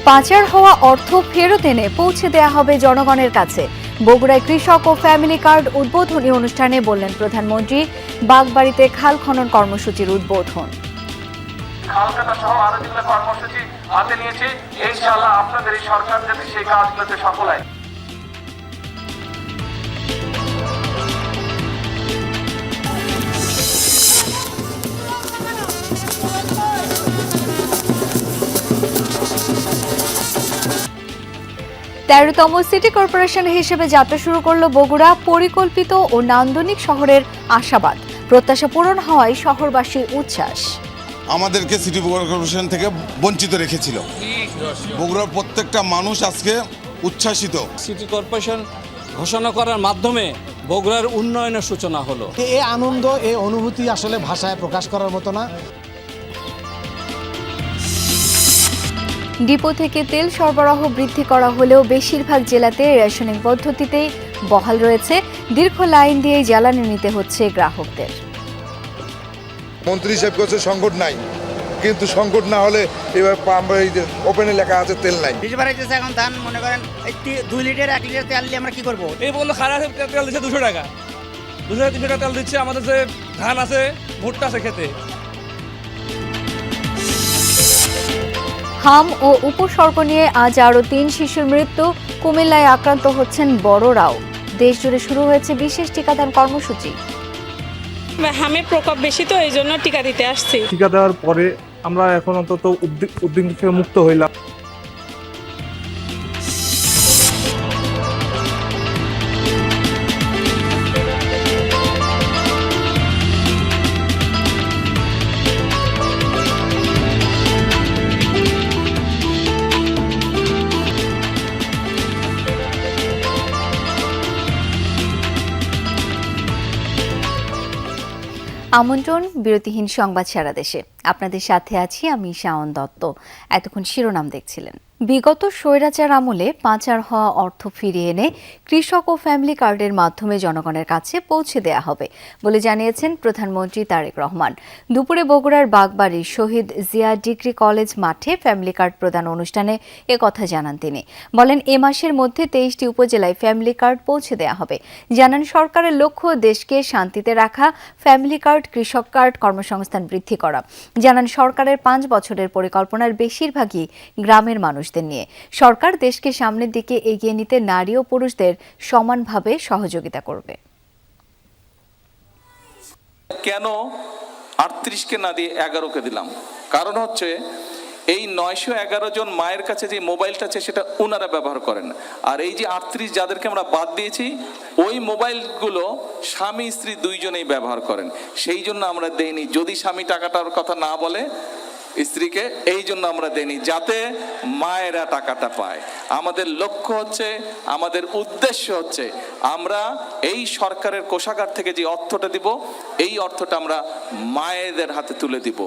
পাচার হওয়া অর্থ ফেরত এনে পৌঁছে দেয়া হবে জনগণের কাছে। বগুড়ায় কৃষক ও ফ্যামিলি কার্ড উদ্বোধনী অনুষ্ঠানে বললেন প্রধানমন্ত্রী। বাগবাড়িতে খাল খনন কর্মসূচির উদ্বোধন। খাল কাটা সহ আরো যেগুলো কর্মসূচি হাতে নিয়েছি, ইনশাআল্লাহ আপনাদের এই সরকার যাতে সেই কাজগুলোতে সফল হয়। তেরোতম সিটি কর্পোরেশন হিসেবে যাত্রা শুরু করলো বগুড়া। পরিকল্পিত ও নান্দনিক শহরের আশাবাদ, প্রত্যাশা পূরণ হওয়ায় শহরবাসীর উচ্ছ্বাস। আমাদেরকে সিটি কর্পোরেশন থেকে বঞ্চিত রেখেছিল। বগুড়ার প্রত্যেকটা মানুষ আজকে উচ্ছ্বাসিত। সিটি কর্পোরেশন ঘোষণা করার মাধ্যমে বগুড়ার উন্নয়নের সূচনা হলো। এই আনন্দ, এই অনুভূতি আসলে ভাষায় প্রকাশ করার মতো না। ডিপো থেকে তেল সরবরাহ বৃদ্ধি করা হলেও বেশিরভাগ জেলাতে রেশনিং পদ্ধতিতেই বহাল রয়েছে। দীর্ঘ লাইন দিয়ে জ্বালানি নিতে হচ্ছে গ্রাহকদের। মন্ত্রী হিসেবে করছে সংকট নাই, কিন্তু সংকট না হলে এবার ওপেনে লেখা আছে তেল নাই। এখন ধান মনে করেন 2 লিটার 1 লিটার তেল দিয়ে আমরা কি করবো? এই বললো খারাপ তেল দিচ্ছে 200 টাকা, 200-300 টাকা তেল দিচ্ছে। আমাদের যে ধান আছে, ভুট্টা আছে খেতে। হাম ও উপসর্গ নিয়ে আজ আরও 3 শিশুর মৃত্যু। কুমিল্লায় আক্রান্ত হচ্ছেন বড়রাও। দেশ জুড়ে শুরু হয়েছে বিশেষ টিকাদান কর্মসূচি। হামের প্রকোপ বেশি, তো এই জন্য টিকা দিতে আসছি। টিকা দেওয়ার পরে আমরা এখন অন্তত উদ্বিগ্ন থেকে মুক্ত হইলাম। আমন্ত্রণ বিরতিহীন সংবাদ সারা দেশে। আপনাদের সাথে আছি আমি শাওন দত্ত। এতক্ষণ শিরোনাম দেখছিলেন। বিগত স্বৈরাচার আমলে পাচার হওয়া অর্থ ফিরিয়ে এনে কৃষক ও ফ্যামিলি কার্ডের মাধ্যমে জনগণের কাছে পৌঁছে দেয়া হবে বলে জানিয়েছেন প্রধানমন্ত্রী তারেক রহমান। দুপুরে বগুড়ার বাগবাড়ির শহীদ জিয়া ডিগ্রি কলেজ মাঠে ফ্যামিলি কার্ড প্রদান অনুষ্ঠানে একথা জানান তিনি। বলেন, এ মাসের মধ্যে 23টি উপজেলায় ফ্যামিলি কার্ড পৌঁছে দেয়া হবে। জানান, সরকারের লক্ষ্য দেশকে শান্তিতে রাখা, ফ্যামিলি কার্ড, কৃষক কার্ড, কর্মসংস্থান বৃদ্ধি করা। জানান, সরকারের 5 বছরের পরিকল্পনার বেশিরভাগই গ্রামের মানুষদের নিয়ে। সরকার দেশকে সামনের দিকে এগিয়ে নিতে নারী ও পুরুষদের সমানভাবে সহযোগিতা করবে। কেন 38কে না দিয়ে 11কে দিলাম? কারণ হচ্ছে এই 911 জন মায়ের কাছে যে মোবাইলটা আছে সেটা ওনারা ব্যবহার করেন, আর এই যে 38 যাদেরকে আমরা বাদ দিয়েছি ওই মোবাইলগুলো স্বামী স্ত্রী দুইজনেই ব্যবহার করেন। সেই জন্য আমরা দেইনি। যদি স্বামী টাকাটার কথা না বলে স্ত্রীকে, এই জন্য আমরা দেইনি, যাতে মায়েরা টাকাটা পায়। আমাদের লক্ষ্য হচ্ছে, আমাদের উদ্দেশ্য হচ্ছে, আমরা এই সরকারের কোষাগার থেকে যে অর্থটা দিব, এই অর্থটা আমরা মায়েদের হাতে তুলে দিব।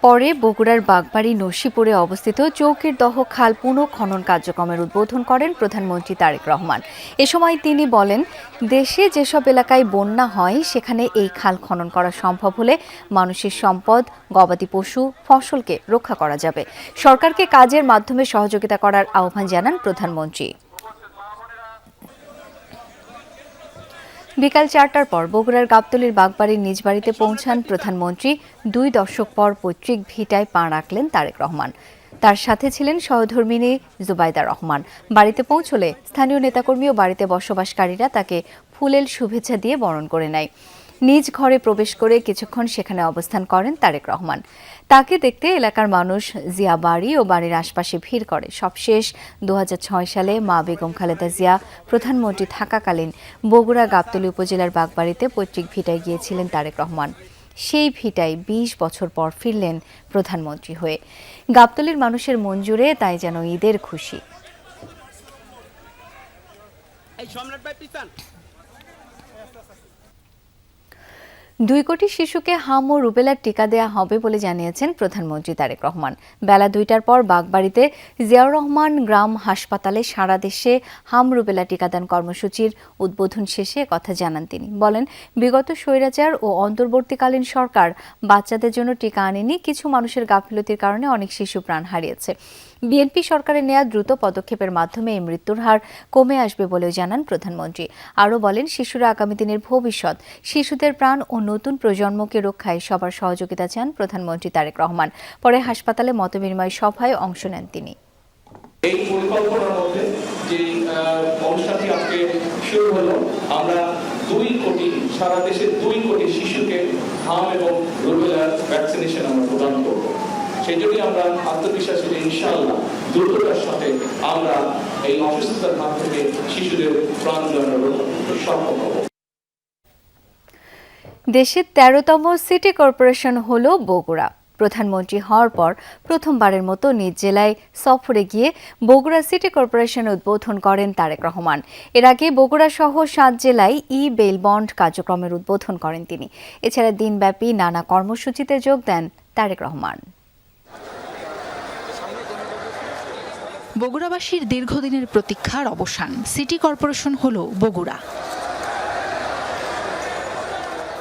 পরে বগুড়ার বাগবাড়ি নসিপুরে অবস্থিত চৌকির দহ খাল পুনঃখনন কার্যক্রমের উদ্বোধন করেন প্রধানমন্ত্রী তারেক রহমান। এ সময় তিনি বলেন, দেশে যেসব এলাকায় বন্যা হয় সেখানে এই খাল খনন করা সম্ভব হলে মানুষের সম্পদ, গবাদি পশু, ফসলকে রক্ষা করা যাবে। সরকারকে কাজের মাধ্যমে সহযোগিতা করার আহ্বান জানান প্রধানমন্ত্রী। বিকাল 4টার পর বগুড়ার গাবতলীর বাগবাড়ির নিজ বাড়িতে পৌঁছান প্রধানমন্ত্রী। 2 দশক পর পৈতৃক ভিটায় পা রাখলেন তারেক রহমান। তার সাথে ছিলেন সহধর্মিণী জুবাইদা রহমান। বাড়িতে পৌঁছলে স্থানীয় নেতাকর্মী ও বাড়িতে বসবাসকারীরা তাকে ফুলেল শুভেচ্ছা দিয়ে বরণ করে নেয়। নিজ ঘরে প্রবেশ করে কিছুক্ষণ সেখানে অবস্থান করেন তারেক রহমান। তাকে দেখতে এলাকার মানুষ জিয়া বাড়ি ও বাড়ির আশপাশে ভিড় করে। সবশেষ 2006 সালে মা বেগম খালেদা জিয়া প্রধানমন্ত্রী থাকাকালীন বগুড়া গাবতলী উপজেলার বাগবাড়িতে পৈতৃক ভিটায় গিয়েছিলেন তারেক রহমান। সেই ভিটায় 20 বছর পর ফিরলেন প্রধানমন্ত্রী হয়ে। গাবতলীর মানুষের মন জুড়ে তাই যেন ঈদের খুশি। 2 কোটি শিশুকে হাম ও রুবেলার টিকা দেয়া হবে বলে জানিয়েছেন প্রধানমন্ত্রী তারেক রহমান। বেলা 2টার পর বাগবাড়িতে জিয়াউর রহমান গ্রাম হাসপাতালে সারা দেশে হাম রুবেলা টিকাদান কর্মসূচির উদ্বোধন শেষে কথা জানান তিনি। বলেন, বিগত স্বৈরাচার ও অন্তর্বর্তীকালীন সরকার বাচ্চাদের জন্য টিকা আনেনি, কিছু মানুষের গাফিলতির কারণে অনেক শিশু প্রাণ হারিয়েছে। বিএনপি সরকারের নেওয়া দ্রুত পদক্ষেপের মাধ্যমে এই মৃত্যুর হার কমে আসবে বলেও জানান প্রধানমন্ত্রী। আরও বলেন, শিশুরা আগামী দিনের ভবিষ্যৎ, শিশুদের প্রাণ ও নতুন প্রজন্মকে রক্ষায় সবার সহযোগিতা চান প্রধানমন্ত্রী তারেক রহমান। পরে হাসপাতালে মতবিনিময় সভায় অংশ নেন তিনি। এই পরিকল্পনার মধ্যে যে অনুষ্ঠানটি আজকে শুরু হলো, আমরা 2 কোটি, সারা দেশে 2 কোটি শিশুকে হাম এবং রুবেলার ভ্যাকসিনেশন আমরা প্রদান করব। সেই জন্যই আমরা আত্মবিশ্বাসী যে ইনশাআল্লাহ দ্রুততার সাথে আমরা এই অসুস্থতার হাত থেকে শিশুদের প্রাণ বাঁচানোর সক্ষম হব। দেশের 13তম সিটি কর্পোরেশন হল বগুড়া। প্রধানমন্ত্রী হওয়ার পর প্রথমবারের মতো নিজ জেলায় সফরে গিয়ে বগুড়া সিটি কর্পোরেশন উদ্বোধন করেন তারেক রহমান। এর আগে বগুড়া সহ 7 জেলায় বেইল বন্ড কার্যক্রমের উদ্বোধন করেন তিনি। এছাড়া দিনব্যাপী নানা কর্মসূচিতে যোগ দেন তারেক রহমান। বগুড়াবাসীর দীর্ঘদিনের প্রতীক্ষার অবসান, সিটি কর্পোরেশন হলো বগুড়া।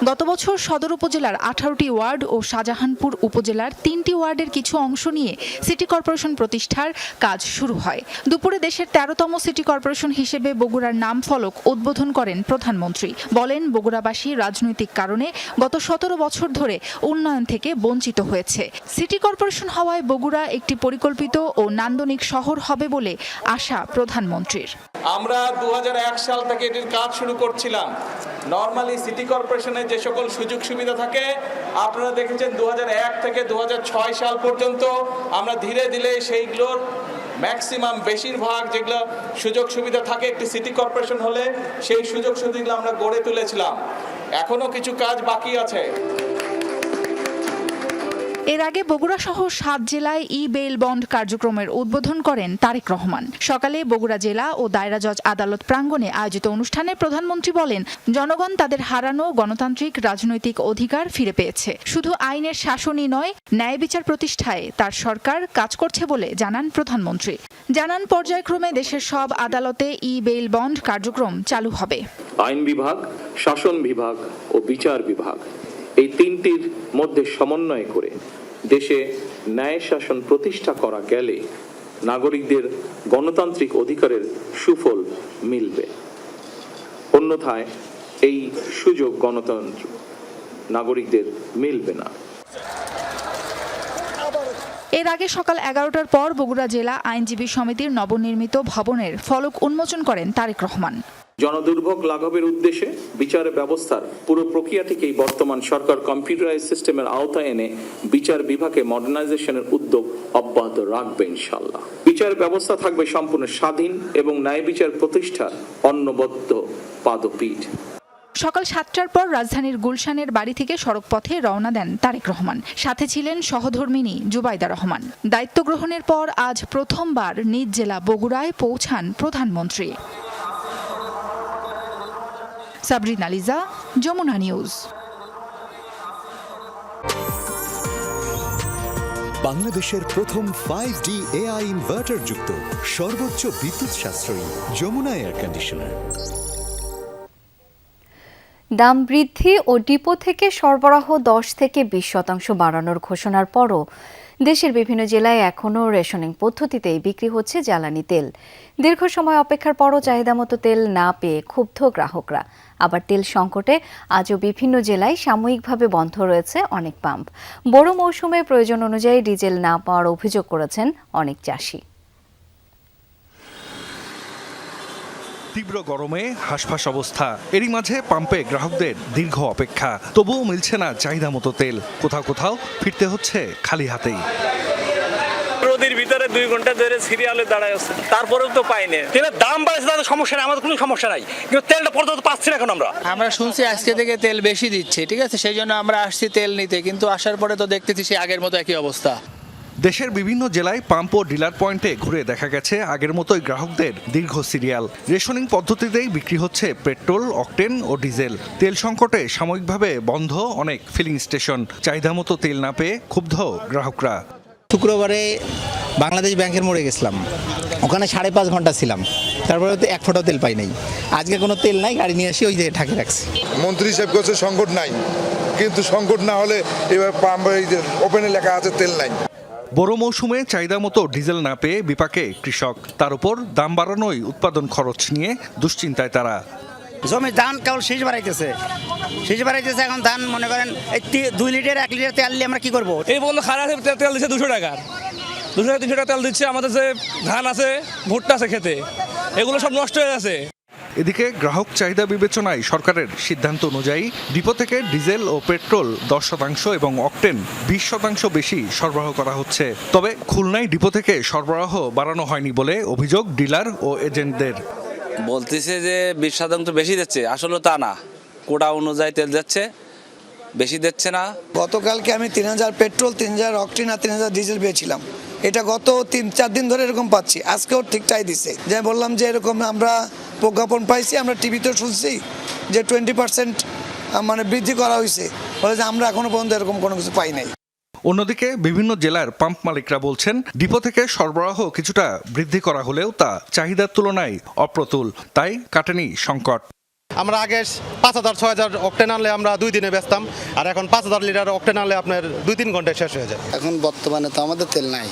গত বছর সদর উপজেলার 18টি ওয়ার্ড ও শাহজাহানপুর উপজেলার 3টি ওয়ার্ডের কিছু অংশ নিয়ে সিটি কর্পোরেশন প্রতিষ্ঠার কাজ শুরু হয়। দুপুরে দেশের 13তম সিটি কর্পোরেশন হিসেবে বগুড়ার নাম ফলক উদ্বোধন করেন প্রধানমন্ত্রী। বলেন, বগুড়াবাসী রাজনৈতিক কারণে গত 17 বছর ধরে উন্নয়ন থেকে বঞ্চিত হয়েছে। সিটি কর্পোরেশন হওয়ায় বগুড়া একটি পরিকল্পিত ও নান্দনিক শহর হবে বলে আশা প্রধানমন্ত্রীর। আমরা 2001 সাল থেকে এটির কাজ শুরু করছিলাম। নরমালি সিটি কর্পোরেশনের যে সকল সুযোগ সুবিধা থাকে, আপনারা দেখেছেন 2001 থেকে 2006 সাল পর্যন্ত আমরা ধীরে ধীরে সেইগুলোর ম্যাক্সিমাম, বেশিরভাগ যেগুলো সুযোগ সুবিধা থাকে একটি সিটি কর্পোরেশন হলে, সেই সুযোগ সুবিধাগুলো আমরা গড়ে তুলেছিলাম। এখনো কিছু কাজ বাকি আছে। এর আগে বগুড়া সহ 7 জেলায় বেইল বন্ড কার্যক্রমের উদ্বোধন করেন তারেক রহমান। সকালে বগুড়া জেলা ও দায়রা জজ আদালত প্রাঙ্গণে আয়োজিত অনুষ্ঠানে প্রধানমন্ত্রী বলেন, জনগণ তাদের হারানো গণতান্ত্রিক রাজনৈতিক অধিকার ফিরে পেয়েছে। শুধু আইনের শাসনই নয়, ন্যায় বিচার প্রতিষ্ঠায় তার সরকার কাজ করছে বলে জানান প্রধানমন্ত্রী। জানান, পর্যায়ক্রমে দেশের সব আদালতে বেইল বন্ড কার্যক্রম চালু হবে। আইন বিভাগ, শাসন বিভাগ ও বিচার বিভাগ, এই 3টির মধ্যে সমন্বয় করে দেশে ন্যায় শাসন প্রতিষ্ঠা করা গেলে নাগরিকদের গণতান্ত্রিক অধিকারের সুফল মিলবে। অন্যথায় এই সুযোগ গণতন্ত্র নাগরিকদের মিলবে না। এর আগে সকাল 11টার পর বগুড়া জেলা আইনজীবী সমিতির নবনির্মিত ভবনের ফলক উন্মোচন করেন তারেক রহমান। জনদুর্ভোগ লাঘবের উদ্দেশ্যে বিচার ব্যবস্থার পুরো প্রক্রিয়াটিকেই বর্তমান সরকার কম্পিউটারাইজ সিস্টেমের আওতায় এনে বিচার বিভাগে মডার্নাইজেশনের উদ্যোগ অব্যাহত রাখবে ইনশাআল্লাহ। বিচার ব্যবস্থা থাকবে সম্পূর্ণ স্বাধীন এবং ন্যায় বিচার প্রতিষ্ঠার অন্যবদ্ধ পাদপীঠ। সকাল 7টার পর রাজধানীর গুলশানের বাড়ি থেকে সড়কপথে রওনা দেন তারেক রহমান। সাথে ছিলেন সহধর্মিণী জুবাইদা রহমান। দায়িত্ব গ্রহণের পর আজ প্রথমবার নিজ জেলা বগুড়ায় পৌঁছান প্রধানমন্ত্রী। সাবরিন আলিজা, যমুনা নিউজ। বাংলাদেশের প্রথম 5D AI ইনভার্টার যুক্ত সর্বোচ্চ বিদ্যুৎ সাশ্রয়ী যমুনা এয়ার কন্ডিশনার। দাম বৃদ্ধি ও ডিপো থেকে সরবরাহ 10 থেকে 20% বাড়ানোর ঘোষণার পরও দেশের বিভিন্ন জেলায় এখনও রেশনিং পদ্ধতিতেই বিক্রি হচ্ছে জ্বালানি তেল। দীর্ঘ সময় অপেক্ষার পরও চাহিদামতো তেল না পেয়ে ক্ষুব্ধ গ্রাহকরা। আবার তেল সংকটে আজও বিভিন্ন জেলায় সাময়িকভাবে বন্ধ রয়েছে অনেক পাম্প। বড় মৌসুমে প্রয়োজন অনুযায়ী ডিজেল না পাওয়ার অভিযোগ করেছেন অনেক চাষি। তীব্র গরমে হাঁসফাঁস অবস্থা, এরই মাঝে পাম্পে গ্রাহকদের দীর্ঘ অপেক্ষা, তবুও মিলছে না চাহিদা মতো তেল। কোথাও কোথাও ফিরতে হচ্ছে খালি হাতেই। রোদের ভিতরে 2 ঘন্টা ধরে সিরিয়ালে দাঁড়ায় আছে, তারপরেও তো পাইনি। তেলের দাম বাড়ছে, তাদের সমস্যা নাই, আমাদের কোনো সমস্যা নাই, কিন্তু তেলটা পর্যন্ত পাচ্ছি না। এখন আমরা শুনছি আজকে থেকে তেল বেশি দিচ্ছে, ঠিক আছে, সেই জন্য আমরা আসছি তেল নিতে, কিন্তু আসার পরে তো দেখতেছি সে আগের মতো একই অবস্থা। দেশের বিভিন্ন জেলায় পাম্প ও ডিলার পয়েন্টে ঘুরে দেখা গেছে আগের মতোই গ্রাহকদের দীর্ঘ সিরিয়াল। রেশনিং পদ্ধতিতেই বিক্রি হচ্ছে পেট্রোল, অকটেন ও ডিজেল। তেল সংকটে সাময়িকভাবে বন্ধ অনেক ফিলিং স্টেশন। চাহিদা মতো তেল না পেয়ে ক্ষুব্ধ গ্রাহকরা। শুক্রবারে বাংলাদেশ ব্যাংকের মোড়ে গেছিলাম, ওখানে 5.5 ঘন্টা ছিলাম, তারপরে তো এক ফোঁটাও তেল পাই নাই। আজকে কোনো তেল নাই, গাড়ি নিয়ে এসে ওই যে ঠাকে রাখছি। মন্ত্রী সাহেব কাছে সংকট নাই, কিন্তু সংকট না হলে এবার পাম্প ওপেনে লেখা আছে তেল নাই। বড় মৌসুমে চাহিদা মতো ডিজেল না পেয়ে বিপাকে কৃষক। তার উপর দাম বাড়ানোই উৎপাদন খরচ নিয়ে দুশ্চিন্তায় তারা। জমি ধান কেবল শেষ বাড়াইতেছে। এখন ধান মনে করেন এই 2 লিটার 1 লিটার তেল নিয়ে আমরা কি করবো? এই বন্ধু খারাপ তেল দিচ্ছে 200 টাকা, 200-300 টাকা তেল দিচ্ছে। আমাদের যে ধান আছে, ভুট্টা আছে খেতে, এগুলো সব নষ্ট হয়ে গেছে। এদিকে গ্রাহক চাহিদা বিবেচনায় সরকারের সিদ্ধান্ত অনুযায়ী ডিপো থেকে ডিজেল ও পেট্রোল 10% এবং অকটেন 20% বেশি সরবরাহ করা হচ্ছে। তবে খুলনায় ডিপো থেকে সরবরাহ বাড়ানো হয়নি বলে অভিযোগ ডিলার ও এজেন্টদের। বলতেছে যে 20% বেশি দিচ্ছে, আসলে তা না। কোটা অনুযায়ী তেল যাচ্ছে, বেশি দিচ্ছে না। গতকালকে আমি 3000 পেট্রোল, 3000 অকটেন আর 3000 ডিজেল পেয়েছিলাম। এটা গত 3-4 দিন ধরে এরকম পাচ্ছি। আজকেও ঠিক তাই দিছে। যে বললাম যে এরকম আমরা প্রজ্ঞাপন পাইছি, আমরা টিভিতে শুনছি যে 20% মানে বৃদ্ধি করা হয়েছে, বলে যে আমরা এখনো পর্যন্ত এরকম কোনো কিছু পাই নাই। অন্যদিকে বিভিন্ন জেলার পাম্প মালিকরা বলছেন ডিপো থেকে সরবরাহ কিছুটা বৃদ্ধি করা হলেও তা চাহিদার তুলনায় অপ্রতুল, তাই কাটেনি সংকট। আমরা আগে 5000-6000 অকটেন আনলে আমরা 2 দিনে বেচতাম, আর এখন 5000 লিটার অকটেন আনলে আপনার 2-3 ঘন্টায় শেষ হয়ে যায়। এখন বর্তমানে তো আমাদের তেল নাই,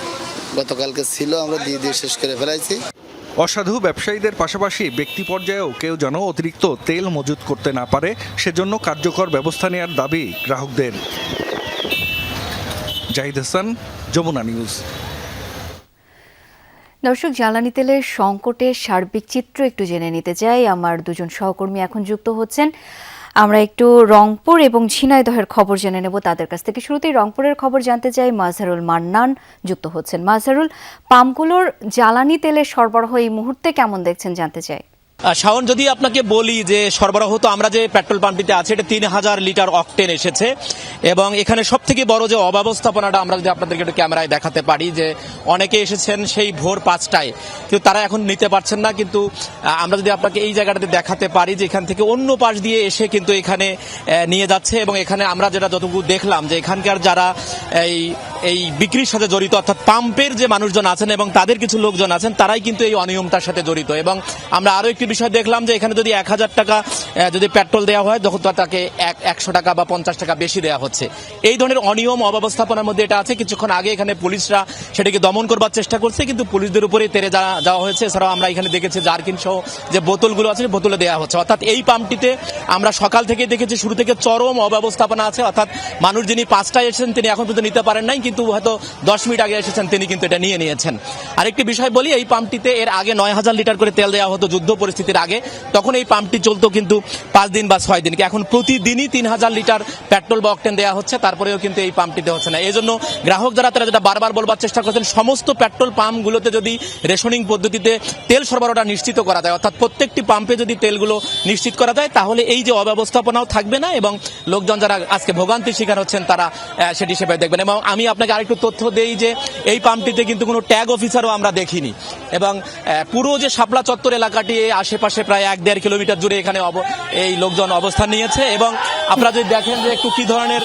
গতকালকে ছিল, আমরা দিয়ে শেষ করে ফেলাইছি। অসাধু ব্যবসায়ীদের পাশাপাশি ব্যক্তি পর্যায়েও কেউ যেন অতিরিক্ত তেল মজুত করতে না পারে, সেজন্য কার্যকর ব্যবস্থা নেওয়ার দাবি গ্রাহকদের। জাহিদ হাসান, যমুনা নিউজ। দর্শক, জ্বালানি তেলের সংকটের সার্বিক চিত্র একটু জেনে নিতে চাই। আমার দুজন সহকর্মী এখন যুক্ত হচ্ছেন। আমরা একটু রংপুর এবং ঝিনাইদহের খবর জেনে নেব তাদের কাছ থেকে। শুরুতেই রংপুরের খবর জানতে চাই, মাজহারুল মান্নান যুক্ত হচ্ছেন। মাজহারুল, পাম্পগুলোর জ্বালানি তেলের সরবরাহ এই মুহূর্তে কেমন দেখছেন জানতে চাই। শাওন, যদি আপনাকে বলি যে সরবরাহ তো আমরা যে পেট্রোল পাম্পটিতে আছে এটা 3000 লিটার অকটেন এসেছে, এবং এখানে সব থেকে বড় যে অব্যবস্থাপনাটা আমরা যদি আপনাদেরকে একটু ক্যামেরায় দেখাতে পারি, যে অনেকে এসেছেন সেই ভোর 5টায়, কিন্তু তারা এখন নিতে পারছেন না। কিন্তু আমরা যদি আপনাকে এই জায়গাটাতে দেখাতে পারি যে এখান থেকে অন্য পাশ দিয়ে এসে কিন্তু এখানে নিয়ে যাচ্ছে, এবং এখানে আমরা যেটা যতটুকু দেখলাম যে এখানকার যারা এই বিক্রির সাথে জড়িত, অর্থাৎ পাম্পের যে মানুষজন আছেন এবং তাদের কিছু লোকজন আছেন, তারাই কিন্তু এই অনিয়মটার সাথে জড়িত। এবং আমরা আরো একটি বিষয় দেখলাম যে এখানে যদি 1000 টাকা যদি পেট্রোল দেওয়া হয়, তখন তাকে 100 টাকা বা 50 টাকা বেশি দেওয়া হচ্ছে। এই ধরনের অনিয়ম অব্যবস্থাপনার মধ্যে এটা আছে। কিছুক্ষণ আগে এখানে পুলিশরা সেটাকে দমন করবার চেষ্টা করছে, কিন্তু পুলিশদের উপরে তেড়ে যাওয়া হয়েছে। এছাড়াও আমরা এখানে দেখেছি জারকিন সহ যে বোতলগুলো আছে, বোতলে দেওয়া হচ্ছে। অর্থাৎ এই পাম্পটিতে আমরা সকাল থেকে দেখেছি শুরু থেকে চরম অব্যবস্থাপনা আছে। অর্থাৎ মানুষ যিনি 5টায় এসেছেন তিনি এখন পর্যন্ত নিতে পারেন নাই, কিন্তু হয়তো 10 মিনিট আগে এসেছেন তিনি কিন্তু এটা নিয়ে নিয়েছেন। আরেকটি বিষয় বলি, এই পাম্পটিতে এর আগে 9000 লিটার করে তেল দেওয়া হতো যুদ্ধ পরিস্থিতির আগে। তখন এই পাম্পটি চলতো কিন্তু 5 দিন বা 6 দিন। এখন প্রতিদিনই 3000 লিটার পেট্রোল বা অকটেন দেওয়া হচ্ছে, তারপরেও কিন্তু এই পাম্পটিতে হচ্ছে না। এই জন্য গ্রাহক যারা তারা যেটা বারবার বলবার চেষ্টা করছেন, সমস্ত পেট্রোল পাম্পগুলোতে যদি রেশনিং পদ্ধতিতে তেল সরবরাহটা নিশ্চিত করা যায়, অর্থাৎ প্রত্যেকটি পাম্পে যদি তেলগুলো নিশ্চিত করা যায়, তাহলে এই যে অব্যবস্থাপনাও থাকবে না, এবং লোকজন যারা আজকে ভোগান্তির শিকার হচ্ছেন তারা সেটি হিসেবে দেখবেন। এবং আমি আপনাকে আরেকটু তথ্য দেই যে এই পাম্পটিতে কিন্তু কোনো ট্যাগ অফিসারও আমরা দেখিনি, এবং পুরো যে শাপলা চত্বর এলাকাটি আশেপাশে প্রায় 1-1.5 কিলোমিটার জুড়ে এখানে এই লোকজন অবস্থান নিয়েছে। এবং আপনারা যদি দেখেন যে একটু কি ধরনের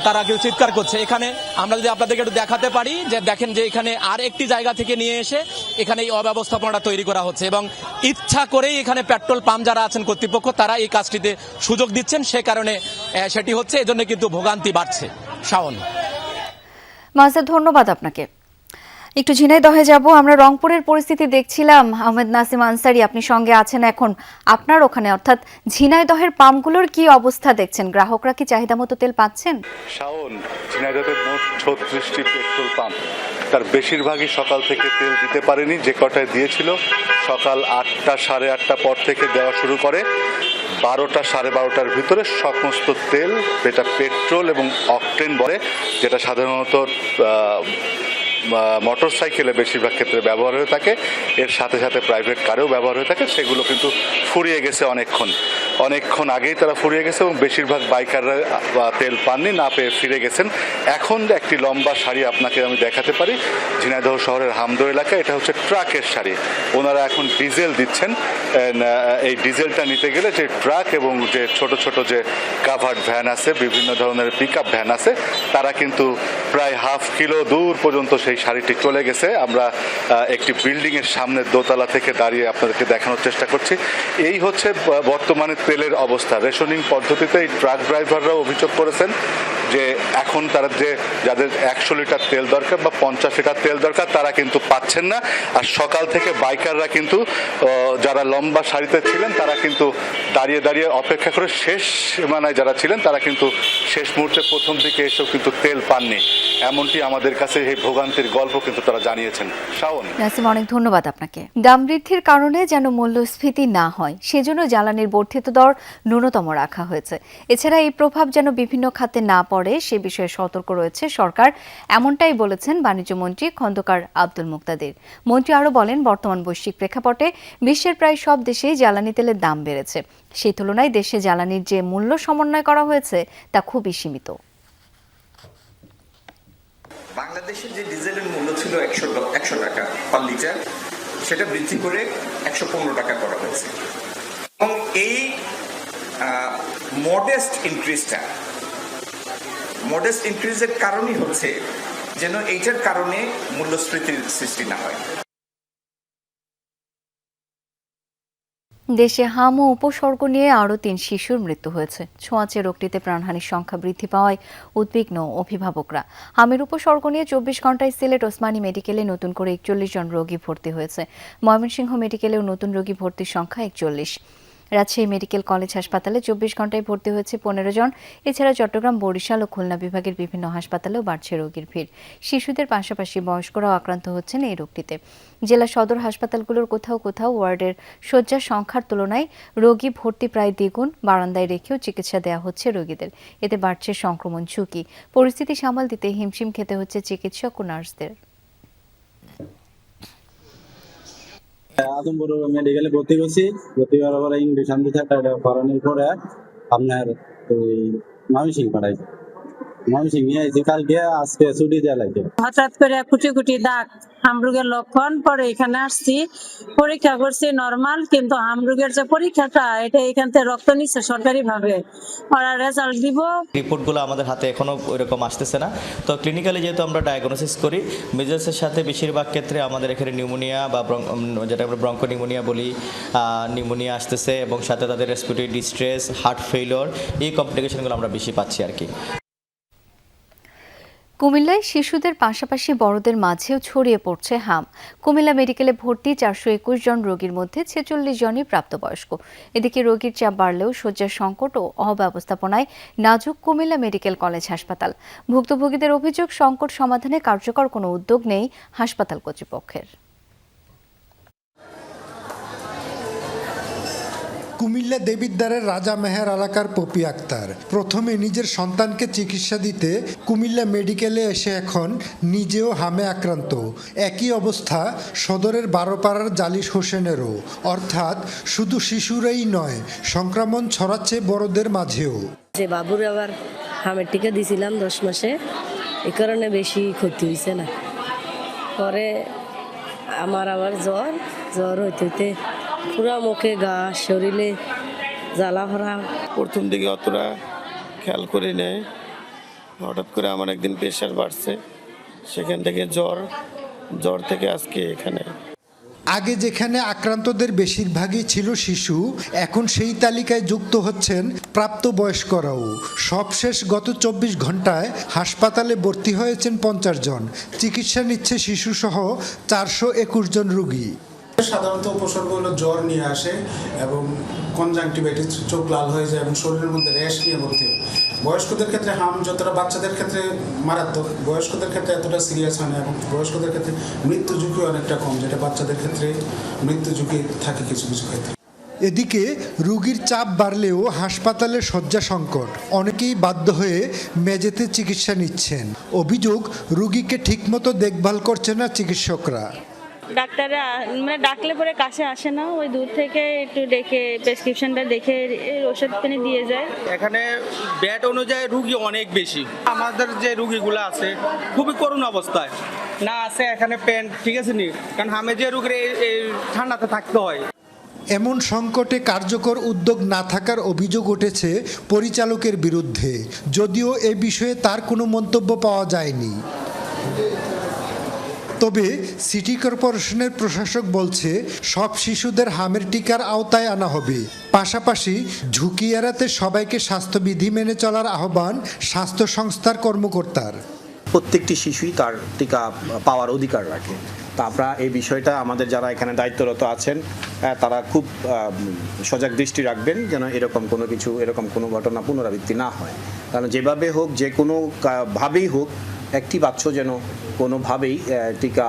তারা কেউ চিৎকার করছে, এখানে আমরা যদি আপনাদেরকে একটু দেখাতে পারি যে দেখেন যে এখানে আর একটি জায়গা থেকে নিয়ে এসে এখানে এই অব্যবস্থাপনাটা তৈরি করা হচ্ছে, এবং ইচ্ছা করেই এখানে পেট্রোল পাম্প যারা আছেন কর্তৃপক্ষ তারা এই কাজটিতে সুযোগ দিচ্ছেন, সে কারণে সেটি হচ্ছে। এজন্য কিন্তু ভোগান্তি বাড়ছে। শাওন, মাজহার, ধন্যবাদ আপনাকে। একটু ঝিনাইদহে যাব। আমরা রংপুরের পরিস্থিতি দেখছিলাম। আহমেদ নাসিম আনসারি, আপনি সঙ্গে আছেন এখন। আপনার ওখানে অর্থাৎ ঝিনাইদহের পাম্পগুলোর কি অবস্থা দেখছেন? গ্রাহকরা কি চাহিদা মতো তেল পাচ্ছেন? শাওন, ঝিনাইদহের মোট 36টি পেট্রোল পাম্প, তার বেশিরভাগই সকাল থেকে তেল দিতে পারেনি। যে কটায় দিয়েছিল সকাল 8টা, 8:30 পর থেকে দেওয়া শুরু করে 12টা, 12:30টার ভিতরে সমস্ত তেল, যেটা পেট্রোল এবং অকটেন বলে, যেটা সাধারণত মোটর সাইকেলে বেশিরভাগ ক্ষেত্রে ব্যবহার হয়ে থাকে, এর সাথে সাথে প্রাইভেট কারেও ব্যবহার হয়ে থাকে, সেগুলো কিন্তু ফুরিয়ে গেছে অনেকক্ষণ আগেই তারা ফুরিয়ে গেছে এবং বেশিরভাগ বাইকাররা তেল পাননি, না পেয়ে ফিরে গেছেন। এখন একটি লম্বা সারি আপনাকে আমি দেখাতে পারি ঝিনাইদহ শহরের হামদো এলাকা, এটা হচ্ছে ট্রাকের সারি। ওনারা এখন ডিজেল দিচ্ছেন। এই ডিজেলটা নিতে গেলে যে ট্রাক এবং যে ছোট ছোট যে কাভার্ড ভ্যান আছে, বিভিন্ন ধরনের পিকআপ ভ্যান আছে, তারা কিন্তু প্রায় হাফ কিলো দূর পর্যন্ত সেই সারিটি চলে গেছে। আমরা একটি বিল্ডিংয়ের সামনে দোতলা থেকে দাঁড়িয়ে আপনাদেরকে দেখানোর চেষ্টা করছি। এই হচ্ছে বর্তমানে তেলের অবস্থা। রেশনিং পদ্ধতিতে এই ট্রাক ড্রাইভাররাও অভিযোগ করেছেন যে এখন তারা যাদের 100 লিটার তেল দরকার বা 50 লিটার তেল দরকার, তারা কিন্তু পাচ্ছেন না। আর সকাল থেকে বাইকাররা কিন্তু যারা লম্বা সারিতে ছিলেন তারা কিন্তু দাঁড়িয়ে দাঁড়িয়ে অপেক্ষা করে শেষ সীমানায় যারা ছিলেন তারা কিন্তু শেষ মুহূর্তে প্রথম দিকে এসেও কিন্তু তেল পাননি। এমনটি আমাদের কাছে এই ভোগান্তির গল্প কিন্তু তারা জানিয়েছেন। শাওন, নাসিম, অনেক ধন্যবাদ আপনাকে। দাম বৃদ্ধির কারণে যেন মূল্যস্ফীতি না হয় সেজন্য জ্বালানির বর্ধিত দর ন্যূনতম রাখা হয়েছে। এছাড়া এই প্রভাব যেন বিভিন্ন খাতে না পড়ে সে বিষয়ে সতর্ক রয়েছে সরকার, এমনটাই বলেছেন বাণিজ্য মন্ত্রী খন্দকার আব্দুল মুক্তাদির। মন্ত্রী আরও বলেন, বর্তমান বৈশ্বিক প্রেক্ষাপটে বিশ্বের প্রায় সব দেশেই জ্বালানি তেলের দাম বেড়েছে। সেই তুলনায় দেশে জ্বালানির যে মূল্য সমন্বয় করা হয়েছে তা খুবই সীমিত। বাংলাদেশের যে ডিজেলের মূল্য ছিল 100 টাকা পার লিটার, সেটা বৃদ্ধি করে 115 টাকা করা হয়েছে। এবং এই মডেস্ট ইনক্রিজের কারণই হচ্ছে যেন এইটার কারণে মূল্যস্ফীতির সৃষ্টি না হয়। দেশে হাম ও উপসর্গ নিয়ে আরও 3 শিশুর মৃত্যু হয়েছে। ছোঁয়াচে রোগটিতে প্রাণহানির সংখ্যা বৃদ্ধি পাওয়ায় উদ্বিগ্ন অভিভাবকরা। হামের উপসর্গ নিয়ে 24 ঘন্টায় সিলেট ওসমানী মেডিকেলে নতুন করে 41 জন রোগী ভর্তি হয়েছে। ময়মনসিংহ মেডিকেলেও নতুন রোগী ভর্তির সংখ্যা 41। রাজশাহী মেডিকেল কলেজ হাসপাতালে 24 ঘন্টায় ভর্তি হয়েছে 15 জন। এছাড়া চট্টগ্রাম, বরিশাল ও খুলনা বিভাগের বিভিন্ন হাসপাতালেও বাড়ছে রোগীর ভিড়। শিশুদের পাশাপাশি বয়স্করাও আক্রান্ত হচ্ছেন এই রোগটিতে। জেলা সদর হাসপাতালগুলোর কোথাও কোথাও ওয়ার্ডের শয্যা সংখ্যার তুলনায় রোগী ভর্তি প্রায় দ্বিগুণ, বারান্দায় রেখেও চিকিৎসা দেওয়া হচ্ছে রোগীদের। এতে বাড়ছে সংক্রমণ ঝুঁকি। পরিস্থিতি সামাল দিতে হিমশিম খেতে হচ্ছে চিকিৎসক ও নার্সদের। আদমপুর মেডিকেলে ভর্তি করছি, ভর্তি করার পরে ইঞ্জেকশন দিতে করানোর পরে আপনার ময়মনসিংহ পাঠাইছে। ময়মনসিংহ নিয়ে এসে কালকে, আজকে ছুটি দেওয়া লাগে। হঠাৎ করে কুটি কুটি দাগ, হামরুগের লক্ষণ। পরে এখানে আসছি, পরীক্ষা করছি নরমাল, কিন্তু হামরুগের যে পরীক্ষাটা এটা এখান থেকে রক্ত নিচ্ছে সরকারি ভাবে, ওরা রেজাল্ট দিব। রিপোর্টগুলো আমাদের হাতে এখনো ওইরকম আসতেছে না। তো ক্লিনিক্যালি যেহেতু আমরা ডায়াগনোসিস করি, মেজেসের সাথে বেশিরভাগ ক্ষেত্রে আমাদের এখানে নিউমোনিয়া বা যেটা আমরা ব্রঙ্কো নিউমোনিয়া বলি, নিউমোনিয়া আসতেছে এবং সাথে তাদের রেসপিরেটরি ডিস্ট্রেস, হার্ট ফেইলিওর, এই কমপ্লিকেশনগুলো আমরা বেশি পাচ্ছি আর কি। কুমিল্লায় শিশুদের পাশাপাশি বড়দের মাঝেও ছড়িয়ে পড়ছে হাম। কুমিল্লা মেডিকেলে ভর্তি 421 জন রোগীর মধ্যে 46 জনই প্রাপ্তবয়স্ক। এদিকে রোগীর চাপ বাড়লেও শয্যার সংকট ও অব্যবস্থাপনায় নাজুক কুমিল্লা মেডিকেল কলেজ হাসপাতাল। ভুক্তভোগীদের অভিযোগ, সংকট সমাধানে কার্যকর কোনো উদ্যোগ নেই হাসপাতাল কর্তৃপক্ষের। কুমিল্লা দেবিদ্বারের রাজা মেহের এলাকার পপি আক্তার প্রথমে নিজের সন্তানকে চিকিৎসা দিতে কুমিল্লা মেডিকেলে এসে এখন নিজেও হামে আক্রান্ত। একই অবস্থা সদরের বারোপাড়ার জালিশ হোসেনেরও। অর্থাৎ শুধু শিশুরাই নয়, সংক্রমণ ছড়াচ্ছে বড়দের মাঝেও। যে বাবুর আবার হামের টিকা দিয়েছিলাম 10 মাসে, এই কারণে বেশি ক্ষতি হয়েছে না। পরে আমার আবার জ্বর হইতে পুরা মুখে, গা, শরীরে জ্বালা ভরা। প্রথম দিকে অতটা খেয়াল করে নেয়, হঠাৎ করে আমার একদিন প্রেশার বাড়ছে, সেখান থেকে জ্বর থেকে আজকে এখানে। আগে যেখানে আক্রান্তদের বেশিরভাগই ছিল শিশু, এখন সেই তালিকায় যুক্ত হচ্ছেন প্রাপ্তবয়স্করাও। সবশেষ গত 24 ঘন্টায় হাসপাতালে ভর্তি হয়েছেন 50 জন। চিকিৎসা নিচ্ছে শিশুসহ 421 জন রোগী। সাধারণত উপসর্গ হলো জ্বর নিয়ে আসে এবং কনজাংটিভাইটিস, চোখ লাল হয়ে যায় এবং শরীরের মধ্যে র্যাশ নিয়ে ভর্তি হয়। বয়স্কদের ক্ষেত্রে হাম যতটা বাচ্চাদের ক্ষেত্রে মারাত্মক, বয়স্কদের ক্ষেত্রে এতটা সিরিয়াস হয় না এবং বয়স্কদের ক্ষেত্রে মৃত্যু ঝুঁকি অনেকটা কম, যেটা বাচ্চাদের ক্ষেত্রে মৃত্যু ঝুঁকি থাকে কিছু কিছু ক্ষেত্রে। এদিকে রোগীর চাপ বাড়লেও হাসপাতালে শয্যা সংকট, অনেকেই বাধ্য হয়ে মেঝেতে চিকিৎসা নিচ্ছেন। অভিযোগ, রোগীকে ঠিকমতো দেখভাল করছে না চিকিৎসকরা। ডাক্তাররা মানে ডাকলে পরে কাছে আসে না, ওই দূর থেকে একটু ডেকে প্রেসক্রিপশনটা দেখে ওষুধ কিনে দিয়ে যায়। এখানে বেড অনুযায়ী রুগী অনেক বেশি, আমাদের যে রুগীগুলো আছে খুবই করুণ অবস্থায় না আছে এখানে পেন, ঠিক আছে নি, কারণ আমি যে রুগীর এই ঠান্ডাতে থাকতে হয়। এমন সংকটে কার্যকর উদ্যোগ না থাকার অভিযোগ উঠেছে পরিচালকের বিরুদ্ধে, যদিও এ বিষয়ে তার কোনো মন্তব্য পাওয়া যায়নি। তবে সিটি কর্পোরেশনের প্রশাসক বলছে সব শিশুদের হামের টিকার আওতায় আনা হবে। পাশাপাশি ঝুঁকি এড়াতে সবাইকে স্বাস্থ্যবিধি মেনে চলার আহ্বান স্বাস্থ্য সংস্থার কর্মকর্তার। প্রত্যেকটি শিশুই তার টিকা পাওয়ার অধিকার রাখে। তা আমরা এই বিষয়টা আমাদের যারা এখানে দায়িত্বরত আছেন তারা খুব সজাগ দৃষ্টি রাখবেন যেন এরকম কোনো ঘটনা পুনরাবৃত্তি না হয়। কারণ যেভাবে হোক, যে কোনো ভাবেই হোক, একটি বাচ্চা যেন কোনোভাবেই টিকা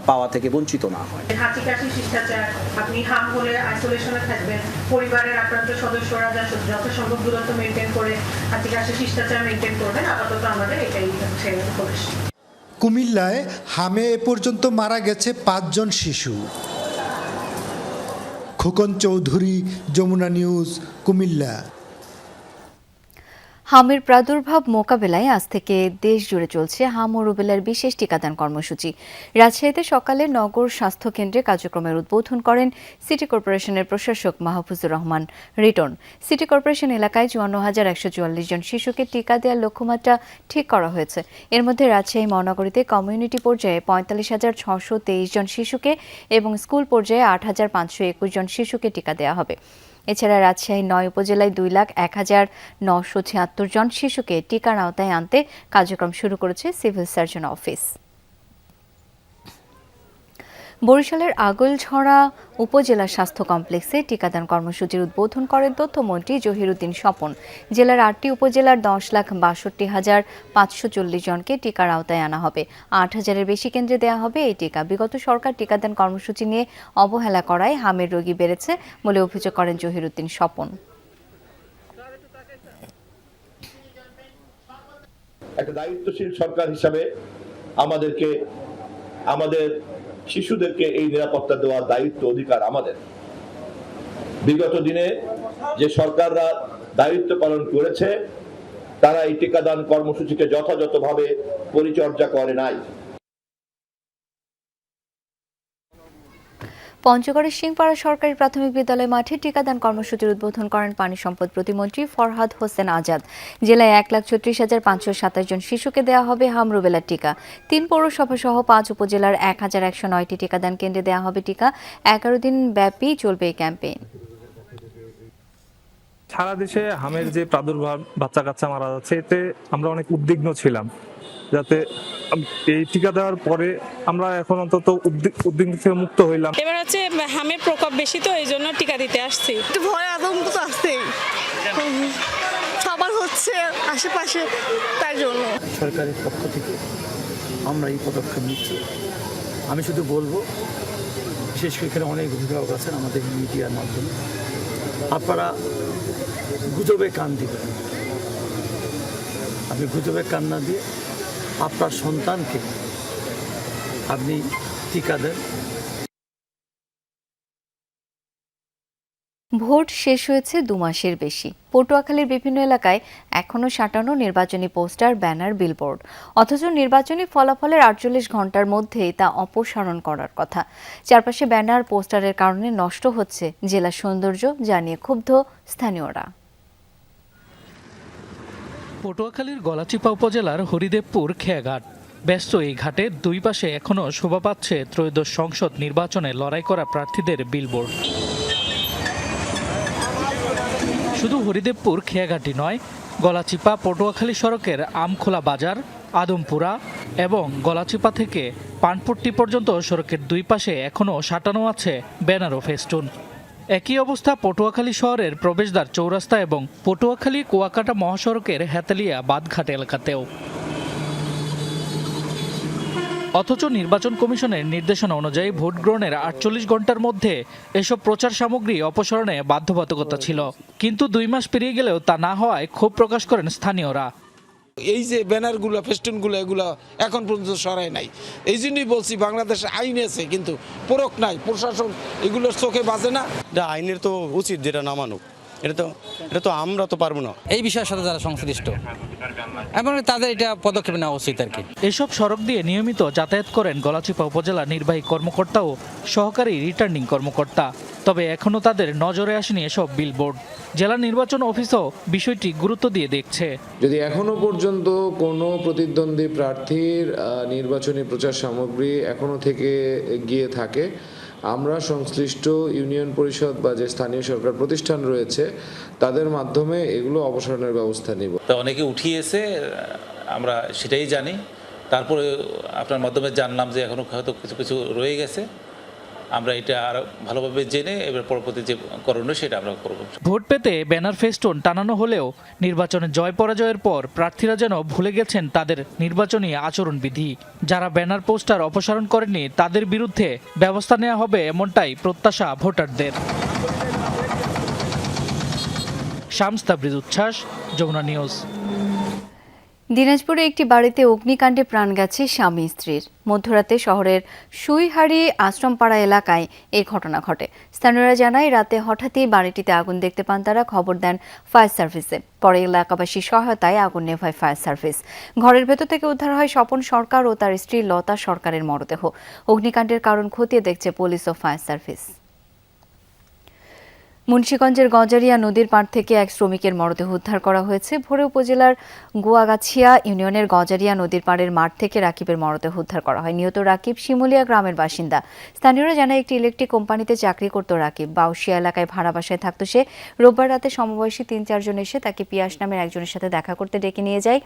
পাওয়া থেকে বঞ্চিত না হয়। হাঁচি কাশি শিষ্টাচার, আপনি হাম হলে আইসোলেশনে থাকবেন, পরিবারের আক্রান্ত সদস্যরা যথাসম্ভব দূরত্ব মেনটেন করে হাঁচি কাশি শিষ্টাচার মেনটেন করবেন। আপাতত আমাদের এটাই হচ্ছে উপদেশ। কুমিল্লায় হামে এ পর্যন্ত মারা গেছে 5 জন শিশু। খোকন চৌধুরী, যমুনা নিউজ, কুমিল্লা। হামের প্রাদুর্ভাব মোকাবেলায় আজ থেকে দেশ জুড়ে চলছে হাম ও রুবেলার বিশেষ টিকাদান কর্মসূচি। রাজশাহীতে সকালে নগর স্বাস্থ্য কেন্দ্রে কার্যক্রমের উদ্বোধন করেন সিটি কর্পোরেশনের প্রশাসক Mahfuzur Rahman written. City corporation এলাকায় ৫৪,১৪৪ জন শিশুকে টিকা দেওয়ার লক্ষ্যমাত্রা ঠিক করা হয়েছে। এর মধ্যে রাজশাহী মহানগরীতে কমিউনিটি পর্যায়ে ৪৫,৬২৩ জন শিশুকে এবং স্কুল পর্যায়ে ৮,৫২১ জন শিশুকে টিকা দেওয়া হবে। এছাড়া রাজশাহী ৯ উপজেলায় ২,০১,৯৭৬ জন শিশুকে টিকার আওতায় আনতে কার্যক্রম শুরু করেছে সিভিল সার্জন অফিস। বরিশালের আগৈলঝরা উপজেলা স্বাস্থ্য কমপ্লেক্সে টিকাদান কর্মসূচির উদ্বোধন করেন তথ্যমন্ত্রী জহিরুদ্দিন স্বপন। জেলার ৮টি উপজেলার ১০,৬২,৫৪০ জনকে টিকার আওতায় আনা হবে। ৮,০০০-এর বেশি কেন্দ্রে দেওয়া হবে এই টিকা। বিগত সরকার টিকাদান কর্মসূচি নিয়ে অবহেলা করায় হামের রোগী বেড়েছে বলে অভিযোগ করেন জহিরুদ্দিন স্বপন। একটা দায়িত্বশীল সরকার হিসাবে আমাদের শিশুদেরকে এই নিরাপত্তা দেওয়ার দায়িত্ব অধিকার আমাদের। বিগত দিনে যে সরকাররা দায়িত্ব পালন করেছে তারা এই টিকাদান কর্মসূচিকে যথাযথভাবে পরিচর্যা করে নাই। পঞ্চগড়ের সিংপাড়া সরকারি প্রাথমিক বিদ্যালয় মাঠে টিকাদান কর্মসূচির উদ্বোধন করেন পানি সম্পদ প্রতিমন্ত্রী ফরহাদ হোসেন আজাদ। জেলায় ১,৩৬,৫২৭ জন শিশুকে দেওয়া হবে হাম রুবেলার টিকা। ৩ পৌরসভা সহ ৫ উপজেলার ১,১০৯টি টিকাদান কেন্দ্রে দেওয়া হবে টিকা। ১১ দিন ব্যাপী চলবে এই ক্যাম্পেইন। সারা দেশে হামের যে প্রাদুর্ভাব, বাচ্চা কাচ্চা মারা যাচ্ছে, এতে আমরা অনেক উদ্বিগ্ন ছিলাম, যাতে এই টিকা দেওয়ার পরে আমরা এখন অন্তত উদ্বিগ্ন থেকে মুক্ত হইলাম। এবার হচ্ছে হামের প্রকোপ বেশি, তো এই জন্য টিকা দিতে আসছি। ভয় আতঙ্ক তো আসছেই, সবার হচ্ছে আশেপাশে, তাই জন্য সরকারের পক্ষ থেকে আমরা এই পদক্ষেপ নিচ্ছি। আমি শুধু বলবো, বিশেষ করে এখানে অনেক অভিভাবক আছেন আমাদের মিডিয়ার মাধ্যমে, আপনারা গুজবে কান দিবেন। আপনি গুজবে কান না দিয়ে আপনার সন্তানকে আপনি টিকা দেন। ভোট শেষ হয়েছে ২ মাসের বেশি। পটুয়াখালীর বিভিন্ন এলাকায় এখনও সাঁটানো নির্বাচনী পোস্টার, ব্যানার, বিলবোর্ড, অথচ নির্বাচনী ফলাফলের ৪৮ ঘণ্টার মধ্যেই তা অপসারণ করার কথা। চারপাশে ব্যানার, পোস্টারের কারণে নষ্ট হচ্ছে জেলার সৌন্দর্য, জানিয়ে ক্ষুব্ধ স্থানীয়রা। পটুয়াখালীর গলাচিপা উপজেলার হরিদেবপুর খেয়াঘাট। ব্যস্ত এই ঘাটে দুই পাশে এখনও শোভা পাচ্ছে ত্রয়োদশ সংসদ নির্বাচনে লড়াই করা প্রার্থীদের বিলবোর্ড। শুধু হরিদেবপুর খেয়াঘাটই নয়, গলাচিপা পটুয়াখালী সড়কের আমখোলা বাজার, আদমপুরা এবং গলাচিপা থেকে পানপট্টি পর্যন্ত সড়কের দুই পাশে এখনও সাঁটানো আছে ব্যানার ও ফেস্টুন। একই অবস্থা পটুয়াখালী শহরের প্রবেশদ্বার চৌরাস্তা এবং পটুয়াখালী কুয়াকাটা মহাসড়কের হেতালিয়া বাদঘাট এলাকাতেও। অথচ নির্বাচন কমিশনের নির্দেশনা অনুযায়ী ভোট গ্রহণের 48 ঘন্টার মধ্যে এসব প্রচার সামগ্রী অপসারণে বাধ্যবাধকতা ছিল, কিন্তু 2 মাস পেরিয়ে গেলেও তা না হওয়ায় ক্ষোভ প্রকাশ করেন স্থানীয়রা। এই যে ব্যানারগুলো ফেস্টুনগুলো এগুলো এখন পর্যন্ত সরায় নাই। এই জন্যই বলছি বাংলাদেশে আইন আছে কিন্তু প্রয়োগ নাই, প্রশাসন এগুলোর চোখে বাজে না। এটা আইনের তো উচিত যেটা না মানুক, এটা তো আমরা তো পারবো না। এই বিষয়ের সাথে যারা সংশ্লিষ্ট এবং তাদের এটা পদক্ষেপ নেওয়া উচিত আর কি। এসব সড়ক দিয়ে নিয়মিত যাতায়াত করেন গলাচিপা উপজেলা নির্বাহী কর্মকর্তা ও সহকারী রিটার্নিং কর্মকর্তা, তবে এখনও তাদের নজরে আসেনি এসব বিলবোর্ড। জেলা নির্বাচন অফিসও বিষয়টি গুরুত্ব দিয়ে দেখছে। যদি এখনো পর্যন্ত কোনো প্রতিদ্বন্দ্বী প্রার্থীর নির্বাচনী প্রচার সামগ্রী এখনো থেকে গিয়ে থাকে, আমরা সংশ্লিষ্ট ইউনিয়ন পরিষদ বা যে স্থানীয় সরকার প্রতিষ্ঠান রয়েছে তাদের মাধ্যমে এগুলো অপসারণের ব্যবস্থা নিব। তা অনেকে উঠিয়েছে, আমরা সেটাই জানি। তারপরে আপনার মাধ্যমে জানলাম যে এখনো হয়তো কিছু কিছু রয়ে গেছে। আমরা এটা আরো ভালোভাবে জেনে এবার পরবর্তী যে করণীয় সেটা আমরা করব। ভোট পেতে ব্যানার ফেস্টুন টানানো হলেও নির্বাচনে জয় পরাজয়ের পর প্রার্থীরা যেন ভুলে গেছেন তাদের নির্বাচনী আচরণবিধি। যারা ব্যানার পোস্টার অপসারণ করেননি তাদের বিরুদ্ধে ব্যবস্থা নেওয়া হবে, এমনটাই প্রত্যাশা ভোটারদের। শামস তাবরিজ উচ্ছ্বাস, যমুনা নিউজ। দিনাজপুরে একটি বাড়িতে অগ্নিকাণ্ডে প্রাণ গেছে স্বামী স্ত্রীর। মধ্যরাতে শহরের সুইহারি আশ্রমপাড়া এলাকায় এই ঘটনা ঘটে। স্থানীয়রা জানায় রাতে হঠাৎই বাড়িটিতে আগুন দেখতে পান তারা, খবর দেন ফায়ার সার্ভিসে। পরে এলাকাবাসীর সহায়তায় আগুন নেভায় ফায়ার সার্ভিস। ঘরের ভেতর থেকে উদ্ধার হয় স্বপন সরকার ও তার স্ত্রী লতা সরকারের মরদেহ। অগ্নিকাণ্ডের কারণ খতিয়ে দেখছে পুলিশ ও ফায়ার সার্ভিস। মুন্সিগঞ্জের গজারিয়া নদীর পাড় থেকে এক শ্রমিকের মরদেহ উদ্ধার করা হয়েছে। ভোরে উপজেলার গুয়াগাছিয়া ইউনিয়নের গজারিয়া নদীর পাড়ের মাঠ থেকে রাকিবের মরদেহ উদ্ধার করা হয়। নিহত রাকিব শিমুলিয়া গ্রামের বাসিন্দা। স্থানীয়রা জানায় একটি ইলেকট্রিক কোম্পানিতে চাকরি করত রাকিব। বাউশিয়া এলাকায় ভাড়া বাসায় থাকতো সে। রোববার রাতে সমবয়সী 3-4 জন এসে তাকে পিয়াস নামের একজনের সাথে দেখা করতে ডেকে নিয়ে যায়।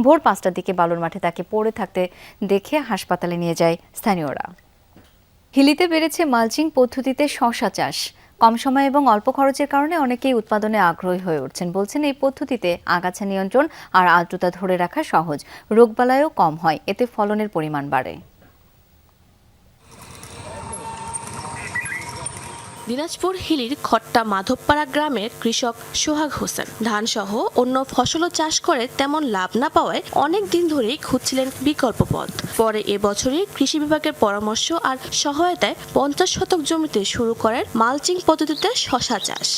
ভোর 5টার দিকে বালুর মাঠে তাকে পড়ে থাকতে দেখে হাসপাতালে নিয়ে যায় স্থানীয়রা। হিলিতে বেড়েছে মালচিং পদ্ধতিতে শসা চাষ। কম সময় এবং অল্প খরচের কারণে অনেকেই উৎপাদনে আগ্রহী হয়ে উঠছেন। বলছেন এই পদ্ধতিতে আগাছা নিয়ন্ত্রণ আর আর্দ্রতা ধরে রাখা সহজ, রোগবালাইও কম হয়, এতে ফলনের পরিমাণ বাড়ে। দিনাজপুর হিলির খট্টা মাধবপাড়া গ্রামের কৃষক সোহাগ হোসেন ধান সহ অন্য ফসলও চাষ করে তেমন লাভ না পাওয়ায় অনেক দিন ধরেই খুঁজছিলেন বিকল্প পথ। পরে এবছরই কৃষি বিভাগের পরামর্শ আর সহায়তায় 50 শতক জমিতে শুরু করেন মালচিং পদ্ধতিতে শসা চাষ।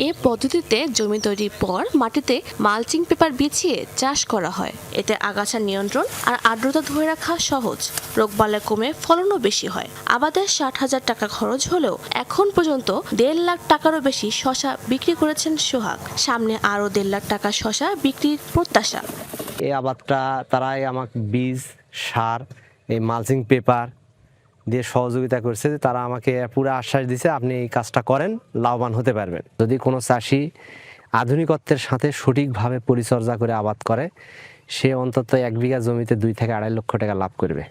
এ পদ্ধতিতে জমি তৈরির পর মাটিতে মালচিং পেপার বিছিয়ে চাষ করা হয়। এতে আগাছা নিয়ন্ত্রণ আর আর্দ্রতা ধরে রাখা সহজ, রোগবালাই কমে ফলনও বেশি হয়। আবাদে 60,000 টাকা খরচ হলেও এখন পর্যন্ত 1.5 লাখ টাকারও বেশি শসা বিক্রি করেছেন সোহাগ। সামনে আরও 1.5 লাখ টাকা শসা বিক্রির প্রত্যাশা। এই আবাদটা তারাই আমাকে বীজ, সার, এই মালচিং পেপার দিয়ে সহযোগিতা করছে। তারা আমাকে পুরো আশ্বাস দিয়েছে আপনি এই কাজটা করেন, লাভবান হতে পারবেন। যদি কোনো চাষি আধুনিকত্বের সাথে সঠিকভাবে পরিচর্যা করে আবাদ করে, সে অন্তত 1 বিঘা জমিতে 2 থেকে 2.5 লক্ষ টাকা লাভ করবে।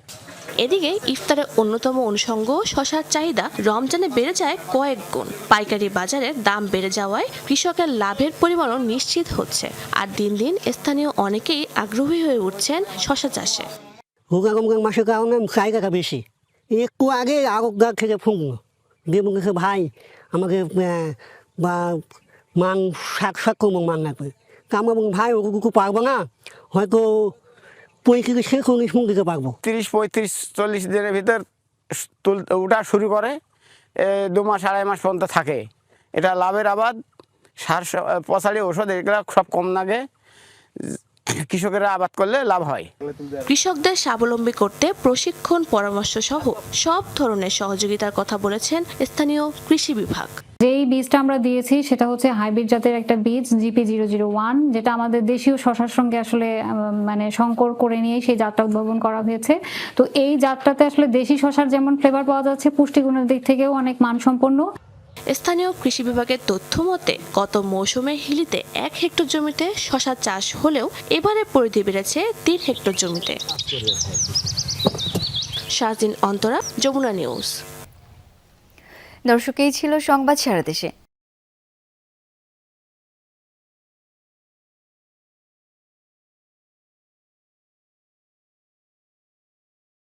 এদিকে ইফতারের অন্যতম অনুষঙ্গ শসার চাহিদা রমজানে বেড়ে যায় কয়েক গুণ। পাইকারি বাজারে দাম বেড়ে যাওয়ায় কৃষকের লাভের পরিমাণও নিশ্চিত হচ্ছে। আর দিন দিন স্থানীয় অনেকেই আগ্রহী হয়ে উঠছেন শসা চাষে। মাসের কারণে চাহিদাটা বেশি। একটু আগে আরোগ্য থেকে ফোন দিয়ে বলেছে ভাই আমাকে বা মান 60 করবো মান লাগবে। তা আমরা ভাই ওগুলো পারবো না, হয়তো 35-40 মন দিতে পারবো। 30-35-40 দিনের ভিতর ওটা শুরু করে 2 মাস 2.5 মাস পর্যন্ত থাকে। এটা লাভের আবাদ। সার পচারি ওষুধ এগুলো সব কম লাগে, কৃষকেরা আবাদ করলে লাভ হয়। কৃষকদের স্বাবলম্বী করতে প্রশিক্ষণ, পরামর্শ সহ সব ধরনের সহযোগিতার কথা বলেছেন স্থানীয় কৃষি বিভাগ। যেই বীজটা আমরা দিয়েছি সেটা হচ্ছে হাইব্রিড জাতের একটা বীজ GP001, যেটা আমাদের দেশীয় শসার সঙ্গে আসলে মানে সংকর করে নিয়ে সেই জাতটা উদ্ভাবন করা হয়েছে। তো এই জাতটাতে আসলে দেশি শসার যেমন ফ্লেভার পাওয়া যাচ্ছে, পুষ্টিগুণের দিক থেকেও অনেক মানসম্পন্ন। স্থানীয় কৃষি বিভাগের তথ্য মতে গত মৌসুমে হিলিতে 1 হেক্টর জমিতে শসা চাষ হলেও এবারে পরিধি বেড়েছে 3 হেক্টর জমিতে। শাহজিন অন্তরা, যমুনা নিউজ। দর্শক, এই ছিল সংবাদ সারা দেশে।